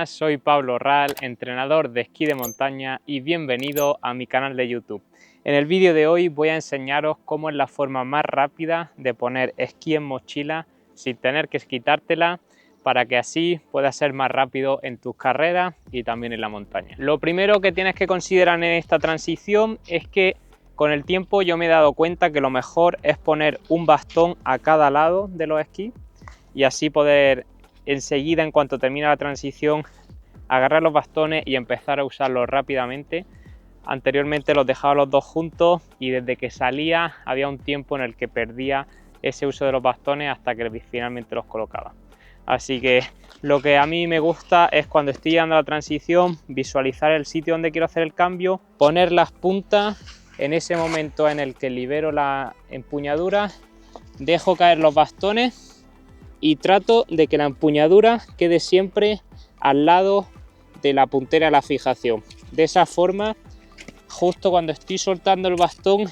Buenas, soy Pablo Ral, entrenador de esquí de montaña y bienvenido a mi canal de YouTube. En el vídeo de hoy voy a enseñaros cómo es la forma más rápida de poner esquí en mochila sin tener que quitártela, para que así puedas ser más rápido en tus carreras y también en la montaña. Lo primero que tienes que considerar en esta transición es que con el tiempo yo me he dado cuenta que lo mejor es poner un bastón a cada lado de los esquís y así poder enseguida, en cuanto termina la transición, agarrar los bastones y empezar a usarlos rápidamente. Anteriormente los dejaba los dos juntos y desde que salía había un tiempo en el que perdía ese uso de los bastones hasta que finalmente los colocaba. Así que lo que a mí me gusta es, cuando estoy llegando a la transición, visualizar el sitio donde quiero hacer el cambio, poner las puntas en ese momento en el que libero la empuñadura, dejo caer los bastones y trato de que la empuñadura quede siempre al lado de la puntera de la fijación. De esa forma, justo cuando estoy soltando el bastón,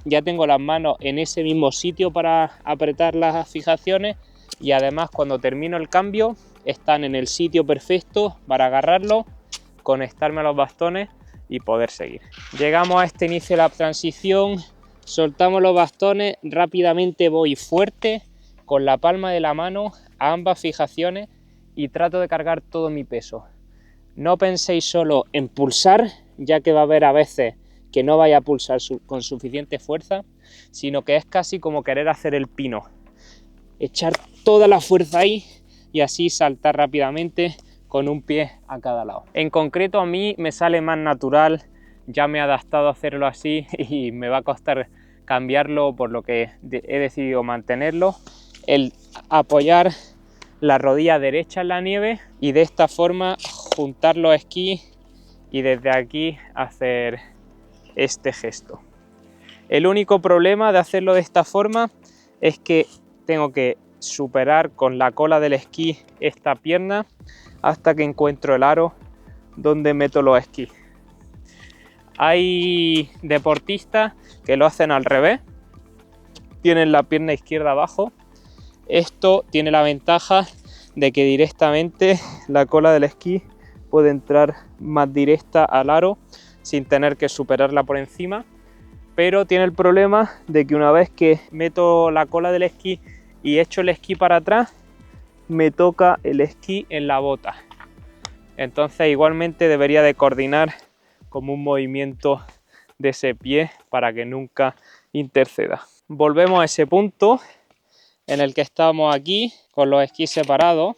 ya tengo las manos en ese mismo sitio para apretar las fijaciones, y además cuando termino el cambio están en el sitio perfecto para agarrarlo, conectarme a los bastones y poder seguir. Llegamos a este inicio de la transición, soltamos los bastones, rápidamente voy fuerte con la palma de la mano a ambas fijaciones y trato de cargar todo mi peso. No penséis solo en pulsar, ya que va a haber a veces que no vaya a pulsar con suficiente fuerza, sino que es casi como querer hacer el pino. Echar toda la fuerza ahí y así saltar rápidamente con un pie a cada lado. En concreto, a mí me sale más natural, ya me he adaptado a hacerlo así y me va a costar cambiarlo, por lo que he decidido mantenerlo. El apoyar la rodilla derecha en la nieve y de esta forma juntar los esquís y desde aquí hacer este gesto. El único problema de hacerlo de esta forma es que tengo que superar con la cola del esquí esta pierna hasta que encuentro el aro donde meto los esquís. Hay deportistas que lo hacen al revés, tienen la pierna izquierda abajo. Esto tiene la ventaja de que directamente la cola del esquí puede entrar más directa al aro sin tener que superarla por encima, pero tiene el problema de que una vez que meto la cola del esquí y echo el esquí para atrás, me toca el esquí en la bota. Entonces igualmente debería de coordinar como un movimiento de ese pie para que nunca interceda. Volvemos a ese punto en el que estamos aquí con los esquís separados,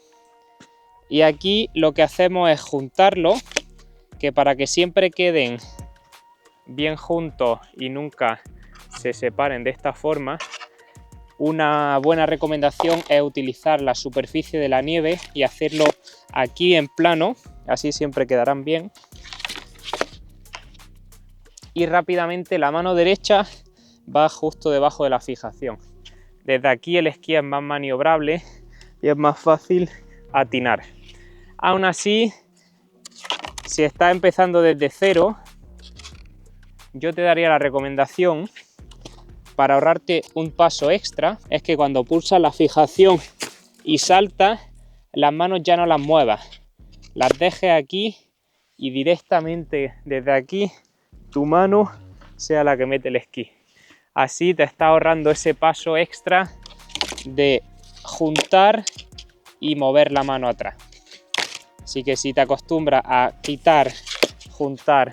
y aquí lo que hacemos es juntarlos, que para que siempre queden bien juntos y nunca se separen de esta forma, una buena recomendación es utilizar la superficie de la nieve y hacerlo aquí en plano, así siempre quedarán bien. Y rápidamente la mano derecha va justo debajo de la fijación. Desde aquí el esquí es más maniobrable y es más fácil atinar. Aún así, si estás empezando desde cero, yo te daría la recomendación, para ahorrarte un paso extra, es que cuando pulsas la fijación y saltas, las manos ya no las muevas. Las dejes aquí y directamente desde aquí tu mano sea la que mete el esquí. Así te está ahorrando ese paso extra de juntar y mover la mano atrás. Así que si te acostumbras a quitar, juntar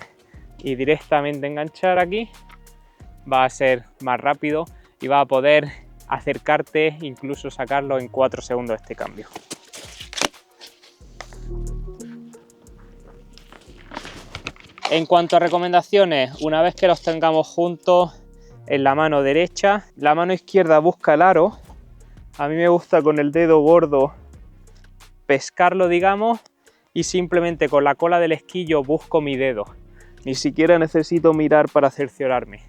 y directamente enganchar aquí, va a ser más rápido y va a poder acercarte, incluso sacarlo en 4 segundos este cambio. En cuanto a recomendaciones, una vez que los tengamos juntos en la mano derecha, la mano izquierda busca el aro. A mí me gusta con el dedo gordo pescarlo, digamos, y simplemente con la cola del esquí yo busco mi dedo. Ni siquiera necesito mirar para cerciorarme.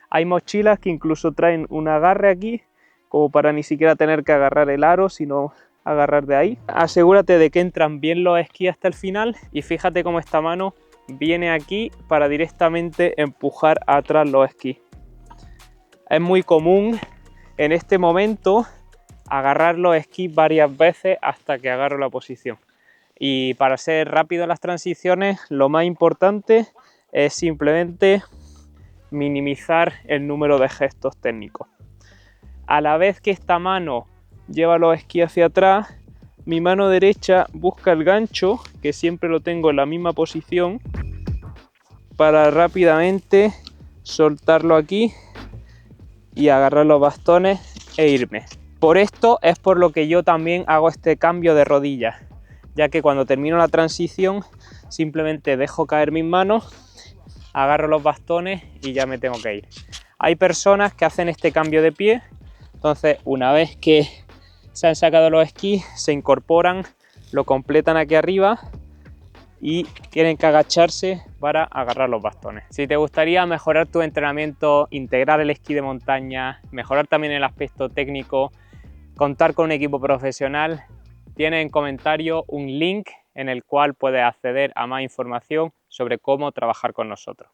Hay mochilas que incluso traen un agarre aquí, como para ni siquiera tener que agarrar el aro, sino agarrar de ahí. Asegúrate de que entran bien los esquís hasta el final y fíjate cómo esta mano viene aquí para directamente empujar atrás los esquís. Es muy común en este momento agarrar los esquís varias veces hasta que agarro la posición. Y para ser rápido en las transiciones, lo más importante es simplemente minimizar el número de gestos técnicos. A la vez que esta mano lleva los esquís hacia atrás, mi mano derecha busca el gancho, que siempre lo tengo en la misma posición, para rápidamente soltarlo aquí y agarrar los bastones e irme. Por esto es por lo que yo también hago este cambio de rodillas, ya que cuando termino la transición simplemente dejo caer mis manos, agarro los bastones y ya me tengo que ir. Hay personas que hacen este cambio de pie, entonces una vez que se han sacado los esquís, se incorporan, lo completan aquí arriba y tienen que agacharse para agarrar los bastones. Si te gustaría mejorar tu entrenamiento, integrar el esquí de montaña, mejorar también el aspecto técnico, contar con un equipo profesional, tienes en comentario un link en el cual puedes acceder a más información sobre cómo trabajar con nosotros.